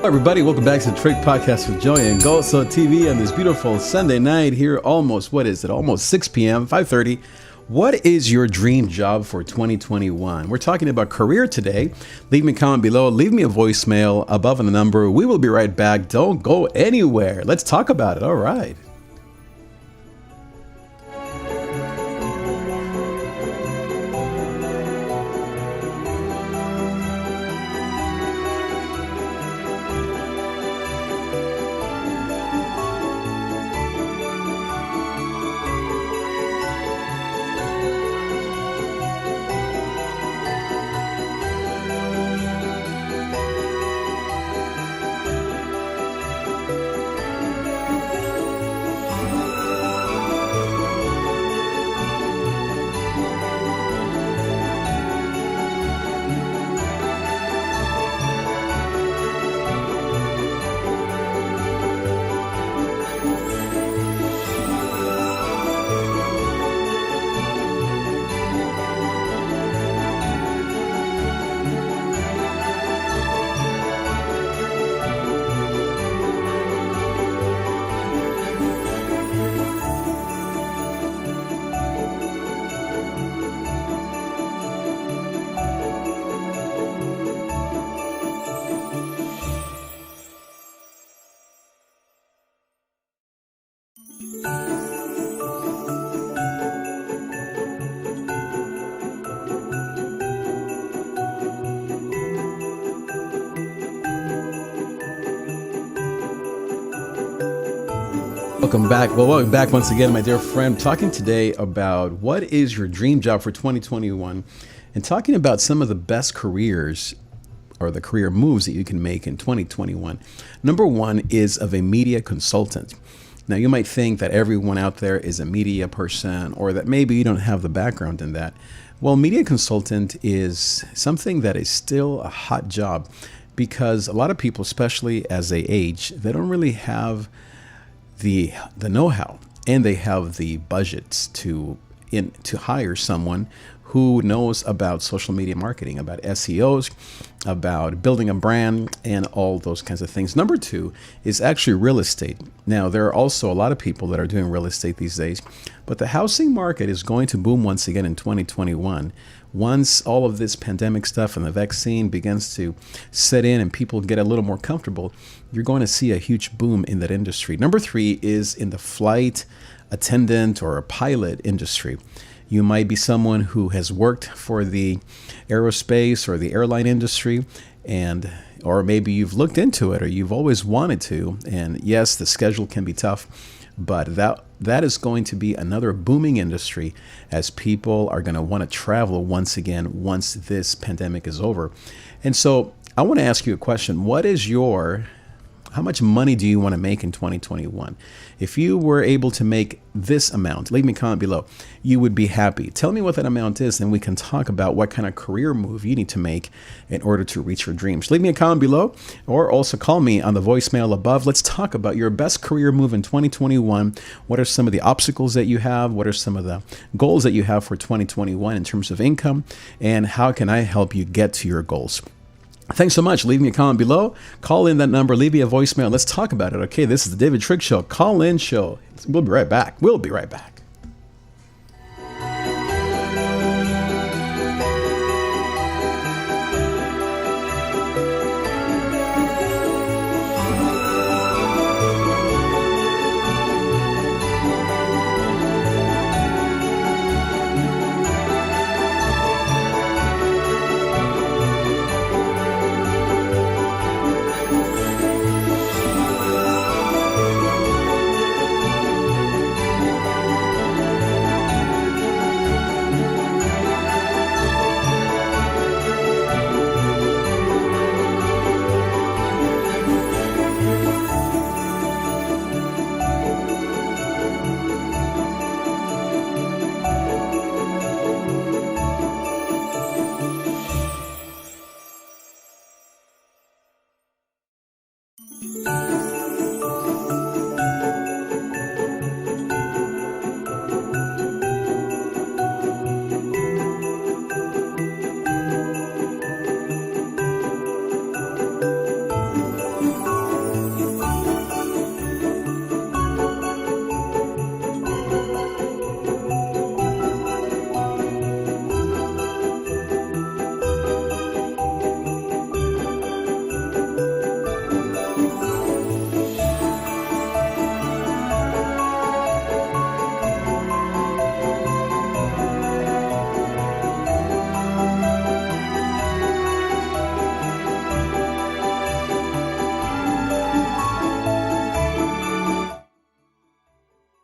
Hello, everybody. Welcome back to the Trick Podcast with Joy and Goso TV on this beautiful Sunday night here. Almost 6 p.m., 5:30. What is your dream job for 2021? We're talking about career today. Leave me a comment below. Leave me a voicemail above on the number. We will be right back. Don't go anywhere. Let's talk about it. All right. Welcome back once again, my dear friend. Talking today about what is your dream job for 2021 and talking about some of the best careers or the career moves that you can make in 2021. Number one is of a media consultant. Now, you might think that everyone out there is a media person or that maybe you don't have the background in that. Well, media consultant is something that is still a hot job because a lot of people, especially as they age, they don't really have the know-how and they have the budgets to hire someone who knows about social media marketing, about SEOs, about building a brand, and all those kinds of things. Number two is actually real estate. Now, there are also a lot of people that are doing real estate these days, but the housing market is going to boom once again in 2021. Once all of this pandemic stuff and the vaccine begins to set in and people get a little more comfortable, you're going to see a huge boom in that industry. Number three is in the flight attendant or a pilot industry. You might be someone who has worked for the aerospace or the airline industry, or maybe you've looked into it or you've always wanted to. And yes, the schedule can be tough, but that is going to be another booming industry as people are going to want to travel once again once this pandemic is over. And so I want to ask you a question. How much money do you want to make in 2021? If you were able to make this amount, leave me a comment below, you would be happy. Tell me what that amount is, and we can talk about what kind of career move you need to make in order to reach your dreams. Leave me a comment below, or also call me on the voicemail above. Let's talk about your best career move in 2021. What are some of the obstacles that you have? What are some of the goals that you have for 2021 in terms of income? And how can I help you get to your goals? Thanks so much. Leave me a comment below. Call in that number. Leave me a voicemail. Let's talk about it. Okay, this is the David Trick Show. Call in show. We'll be right back.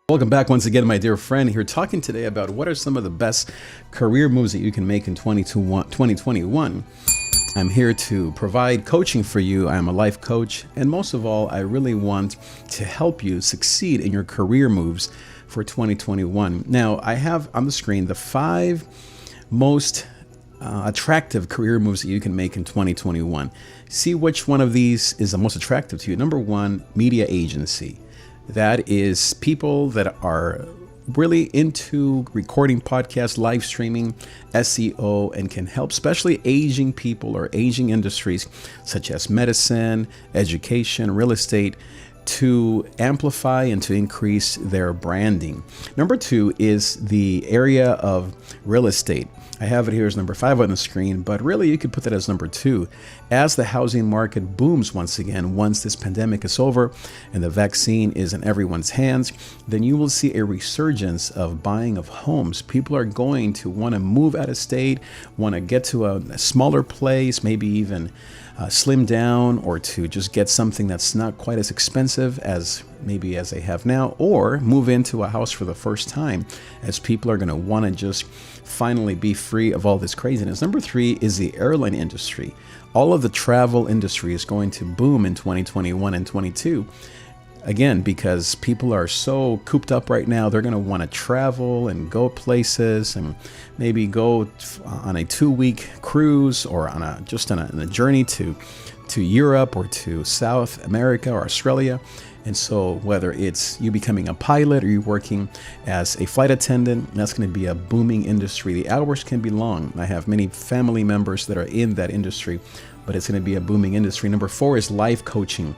Welcome back once again, my dear friend. Here talking today about what are some of the best career moves that you can make in 2021. I'm here to provide coaching for you. I'm a life coach, and most of all, I really want to help you succeed in your career moves for 2021. Now, I have on the screen the 5 most attractive career moves that you can make in 2021. See which one of these is the most attractive to you. Number 1, media agency. That is people that are really into recording podcasts, live streaming, SEO, and can help especially aging people or aging industries such as medicine, education, real estate to amplify and to increase their branding. Number 2 is the area of real estate. I have it here as number 5 on the screen, but really you could put that as number 2. As the housing market booms once again, once this pandemic is over and the vaccine is in everyone's hands, then you will see a resurgence of buying of homes. People are going to want to move out of state, want to get to a smaller place, maybe even slim down, or to just get something that's not quite as expensive as maybe as they have now, or move into a house for the first time, as people are going to want to just finally be free of all this craziness. Number 3 is the airline industry. All of the travel industry is going to boom in 2021 and 22. Again, because people are so cooped up right now, they're going to want to travel and go places and maybe go on a 2-week cruise or on a journey to Europe or to South America or Australia. And so whether it's you becoming a pilot or you're working as a flight attendant, that's going to be a booming industry. The hours can be long. I have many family members that are in that industry, but it's going to be a booming industry. Number 4 is life coaching.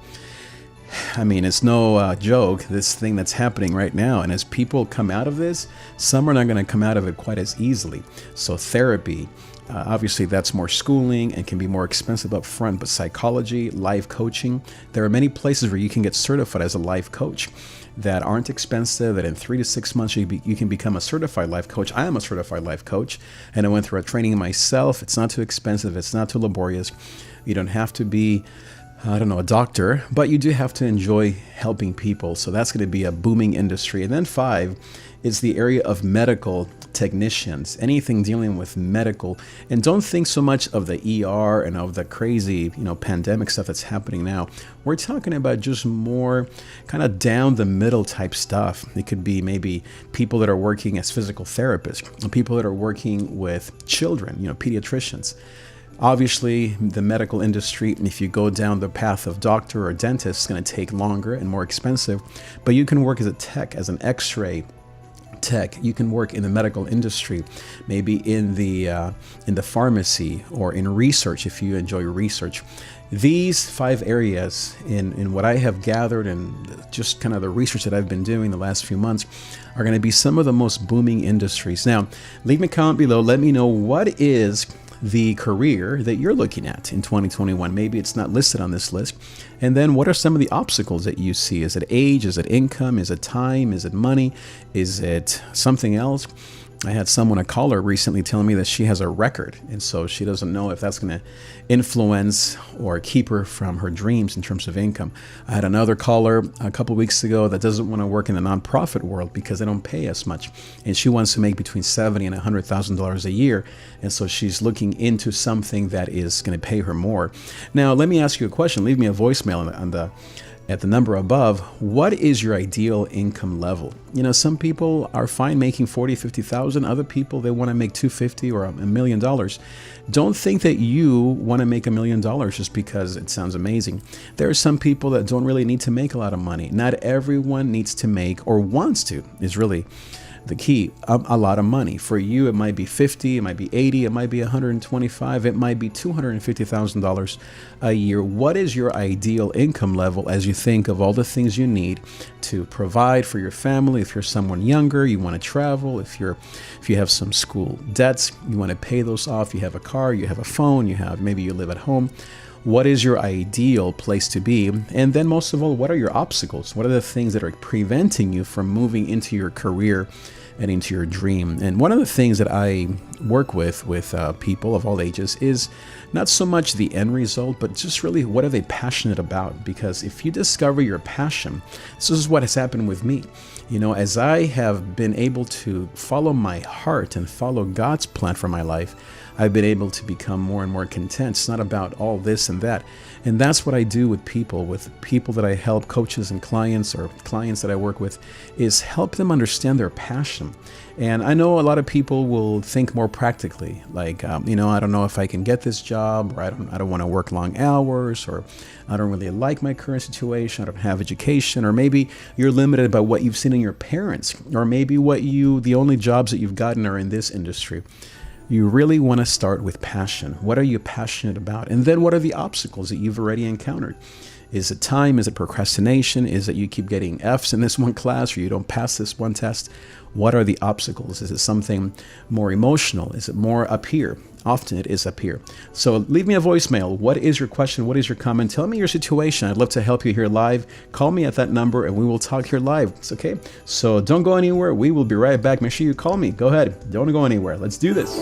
I mean, it's no joke, this thing that's happening right now. And as people come out of this, some are not going to come out of it quite as easily. So therapy, obviously that's more schooling and can be more expensive up front, but psychology, life coaching, there are many places where you can get certified as a life coach that aren't expensive, that in 3 to 6 months you can become a certified life coach. I am a certified life coach, and I went through a training myself. It's not too expensive. It's not too laborious. You don't have to be a doctor, but you do have to enjoy helping people. So that's going to be a booming industry. And then 5 is the area of medical technicians, anything dealing with medical. And don't think so much of the ER and of the crazy, pandemic stuff that's happening now. We're talking about just more kind of down the middle type stuff. It could be maybe people that are working as physical therapists, people that are working with children, pediatricians. Obviously, the medical industry, if you go down the path of doctor or dentist, it's going to take longer and more expensive. But you can work as a tech, as an X-ray tech. You can work in the medical industry, maybe in the pharmacy or in research if you enjoy research. These 5 areas in what I have gathered and just kind of the research that I've been doing the last few months are going to be some of the most booming industries. Now, leave me a comment below. Let me know what is the career that you're looking at in 2021. Maybe it's not listed on this list. And then what are some of the obstacles that you see? Is it age? Is it income? Is it time? Is it money? Is it something else? I had a caller recently telling me that she has a record, and so she doesn't know if that's going to influence or keep her from her dreams in terms of income. I had another caller a couple weeks ago that doesn't want to work in the nonprofit world because they don't pay as much, and she wants to make between $70,000 and $100,000 a year, and so she's looking into something that is going to pay her more. Now, let me ask you a question. Leave me a voicemail at the number above. What is your ideal income level? Some people are fine making $40,000, $50,000. Other people, they want to make $250,000 or $1 million. Don't think that you want to make $1 million just because it sounds amazing. There are some people that don't really need to make a lot of money. Not everyone needs to make or wants to, is really the key, a lot of money. For you, it might be 50, it might be 80, it might be 125, it might be $250,000 a year. What is your ideal income level as you think of all the things you need to provide for your family? If you're someone younger, you want to travel. If you have some school debts, you want to pay those off. You have a car, you have a phone, maybe you live at home. What is your ideal place to be? And then most of all, what are your obstacles? What are the things that are preventing you from moving into your career and into your dream. And one of the things that I work with people of all ages is not so much the end result, but just really what are they passionate about? Because if you discover your passion, this is what has happened with me. As I have been able to follow my heart and follow God's plan for my life, I've been able to become more and more content. It's not about all this and that. And that's what I do with people that I help, coaches and clients, or clients that I work with, is help them understand their passion. And I know a lot of people will think more practically, like, I don't know if I can get this job, or I don't want to work long hours, or I don't really like my current situation, I don't have education, or maybe you're limited by what you've seen in your parents, or maybe the only jobs that you've gotten are in this industry. You really want to start with passion. What are you passionate about? And then what are the obstacles that you've already encountered? Is it time? Is it procrastination? Is it you keep getting F's in this one class, or you don't pass this one test? What are the obstacles? Is it something more emotional? Is it more up here? Often it is up here. So leave me a voicemail. What is your question? What is your comment? Tell me your situation. I'd love to help you here live. Call me at that number and we will talk here live. It's okay? So don't go anywhere. We will be right back. Make sure you call me. Go ahead. Don't go anywhere. Let's do this.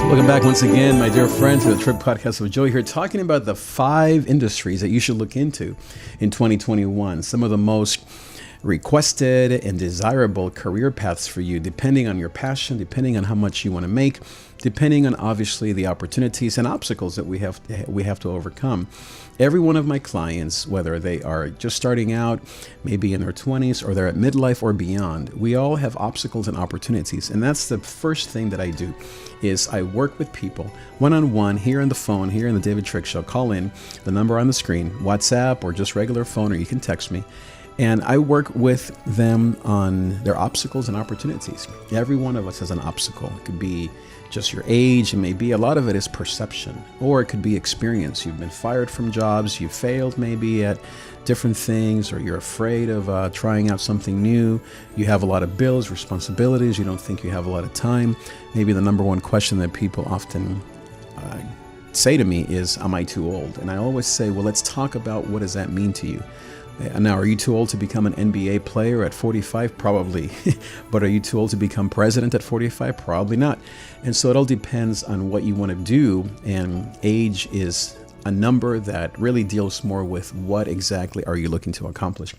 Welcome back once again, my dear friends, to the Trip Podcast with Joey here, talking about the 5 industries that you should look into in 2021. Some of the most requested and desirable career paths for you, depending on your passion, depending on how much you want to make, depending on obviously the opportunities and obstacles that we have to overcome. Every one of my clients, whether they are just starting out, maybe in their 20s, or they're at midlife or beyond, we all have obstacles and opportunities. And that's the first thing that I do, is I work with people one-on-one here on the phone, here in the David Trick Show. Call in, the number on the screen, WhatsApp or just regular phone, or you can text me. And I work with them on their obstacles and opportunities. Every one of us has an obstacle. It could be just your age, and maybe a lot of it is perception, or it could be experience. You've been fired from jobs, you failed maybe at different things, or you're afraid of trying out something new. You have a lot of bills, responsibilities, you don't think you have a lot of time. Maybe the number one question that people often say to me is, am I too old? And I always say, well, let's talk about what does that mean to you? Now, are you too old to become an NBA player at 45? Probably. But are you too old to become president at 45? Probably not. And so it all depends on what you want to do. And age is a number that really deals more with what exactly are you looking to accomplish.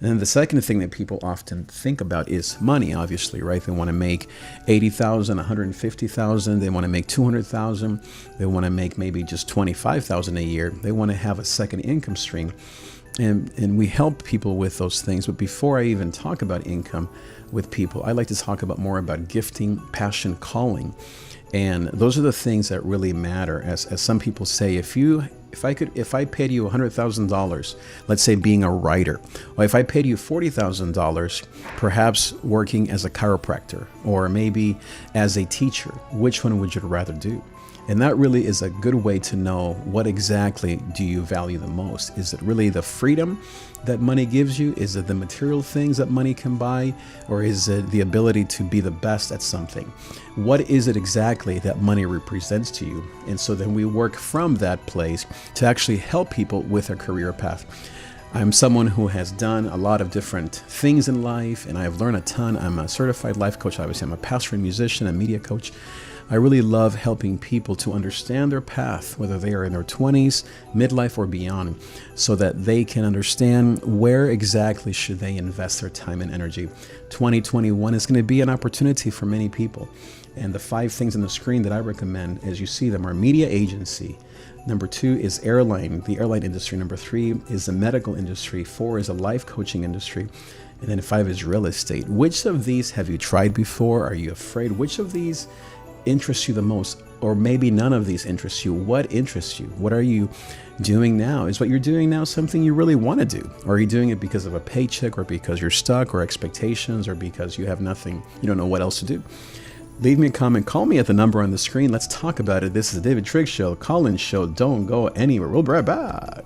And then the second thing that people often think about is money, obviously, right? They want to make $80,000, $150,000. They want to make $200,000. They want to make maybe just $25,000 a year. They want to have a second income stream. And we help people with those things. But before I even talk about income with people, I like to talk more about gifting, passion, calling. And those are the things that really matter. As some people say, if I paid you $100,000, let's say being a writer, or if I paid you $40,000, perhaps working as a chiropractor, or maybe as a teacher, which one would you rather do? And that really is a good way to know what exactly do you value the most. Is it really the freedom that money gives you? Is it the material things that money can buy? Or is it the ability to be the best at something? What is it exactly that money represents to you? And so then we work from that place to actually help people with a career path. I'm someone who has done a lot of different things in life, and I have learned a ton. I'm a certified life coach. Obviously, I'm a pastor and musician, a media coach. I really love helping people to understand their path, whether they are in their 20s, midlife, or beyond, so that they can understand where exactly should they invest their time and energy. 2021 is going to be an opportunity for many people. And the 5 things on the screen that I recommend, as you see them, are media agency. Number 2 is the airline industry. Number 3 is the medical industry. 4 is the life coaching industry. And then 5 is real estate. Which of these have you tried before? Are you afraid? Which of these interests you the most? Or maybe none of these interests you. What interests you? What are you doing now? Is what you're doing now something you really want to do? Or are you doing it because of a paycheck, or because you're stuck, or expectations, or because you have nothing, you don't know what else to do? Leave me a comment. Call me at the number on the screen. Let's talk about it. This is the David Triggs Show, call-in show. Don't go anywhere. We'll be right back.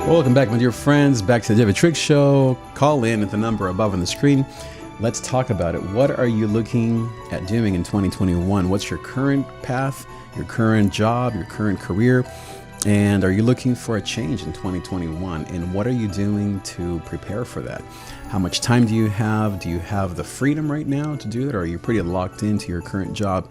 Welcome back, my dear friends, back to the David Triggs Show. Call in at the number above on the screen. Let's talk about it. What are you looking at doing in 2021? What's your current path, your current job, your current career? And are you looking for a change in 2021? And what are you doing to prepare for that? How much time do you have? Do you have the freedom right now to do that? Or are you pretty locked into your current job?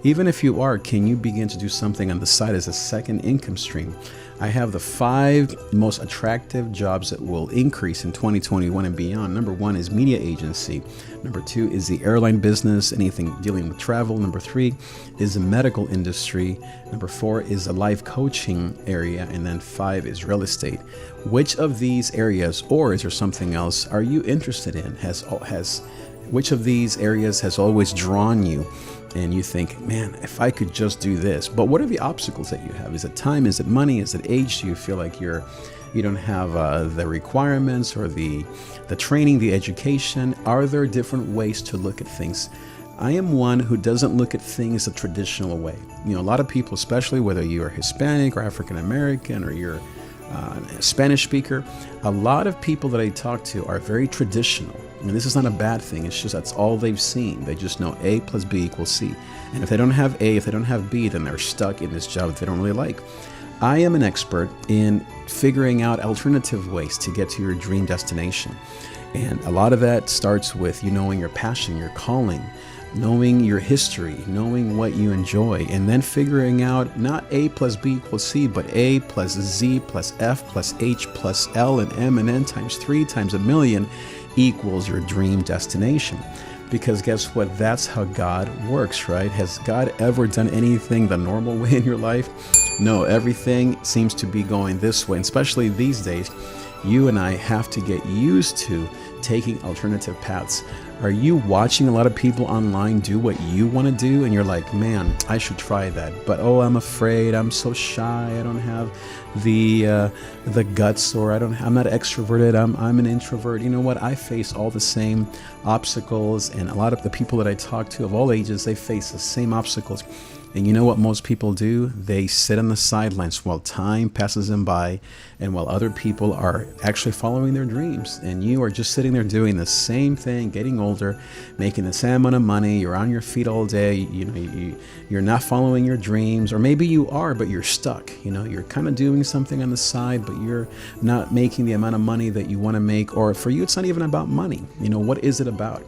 Even if you are, can you begin to do something on the side as a second income stream? I have the 5 most attractive jobs that will increase in 2021 and beyond. Number 1 is media agency. Number 2 is the airline business, anything dealing with travel. Number 3 is the medical industry. Number 4 is the life coaching area. And then 5 is real estate. Which of these areas, or is there something else, are you interested in? Which of these areas has always drawn you? And you think, man, if I could just do this. But what are the obstacles that you have? Is it time? Is it money? Is it age? Do you feel like you don't have the requirements or the training, the education? Are there different ways to look at things? I am one who doesn't look at things the traditional way. A lot of people, especially whether you are Hispanic or African American or you're a Spanish speaker, a lot of people that I talk to are very traditional. And this is not a bad thing. It's just that's all they've seen. They just know A plus B equals C. And if they don't have A, if they don't have B, then they're stuck in this job that they don't really like. I am an expert in figuring out alternative ways to get to your dream destination. And a lot of that starts with you knowing your passion, your calling, knowing your history, knowing what you enjoy, and then figuring out not A plus B equals C, but A plus Z plus F plus H plus L and M and N times 3 times a million equals your dream destination. Because guess what? That's how God works, right? Has God ever done anything the normal way in your life? No, everything seems to be going this way. And especially these days, you and I have to get used to taking alternative paths? Are you watching a lot of people online do what you want to do and you're like, man, I should try that, but oh, I'm afraid, I'm so shy, I don't have the guts, or I'm not extroverted, I'm an introvert. You know what? I face all the same obstacles, and a lot of the people that I talk to of all ages, they face the same obstacles. And you know what most people do? They sit on the sidelines while time passes them by and while other people are actually following their dreams. And you are just sitting there doing the same thing, getting older, making the same amount of money. You're on your feet all day. You're not following your dreams, or maybe you are, but you're stuck. You're kind of doing something on the side, but you're not making the amount of money that you want to make. Or for you, it's not even about money. What is it about?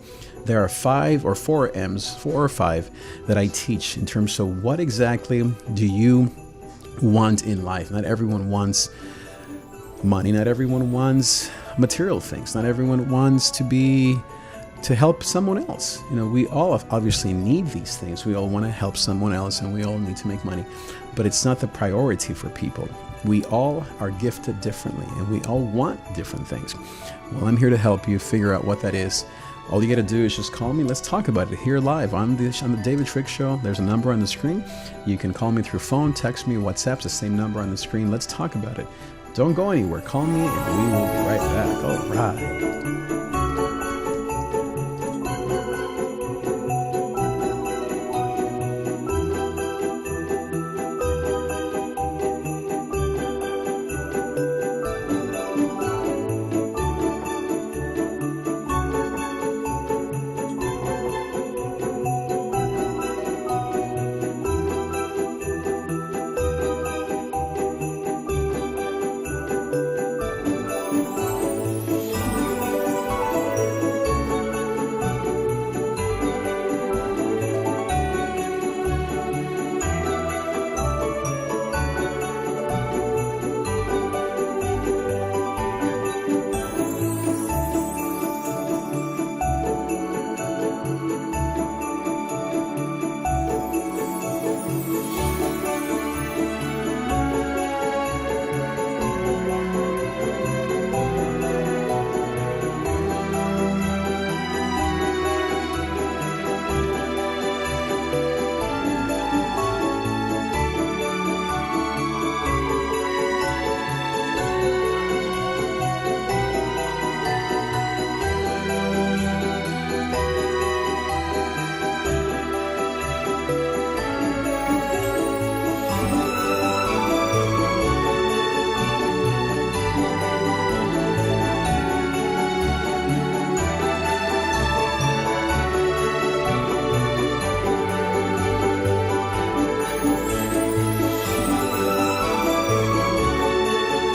There are 4 or 5 that I teach in terms of what exactly do you want in life. Not everyone wants money. Not everyone wants material things. Not everyone wants to help someone else. We all obviously need these things. We all want to help someone else, and we all need to make money, but it's not the priority for people. We all are gifted differently, and we all want different things. Well, I'm here to help you figure out what that is. All you got to do is just call me. Let's talk about it here live on the David Frick Show. There's a number on the screen. You can call me through phone, text me, WhatsApp's the same number on the screen. Let's talk about it. Don't go anywhere. Call me and we will be right back. All right.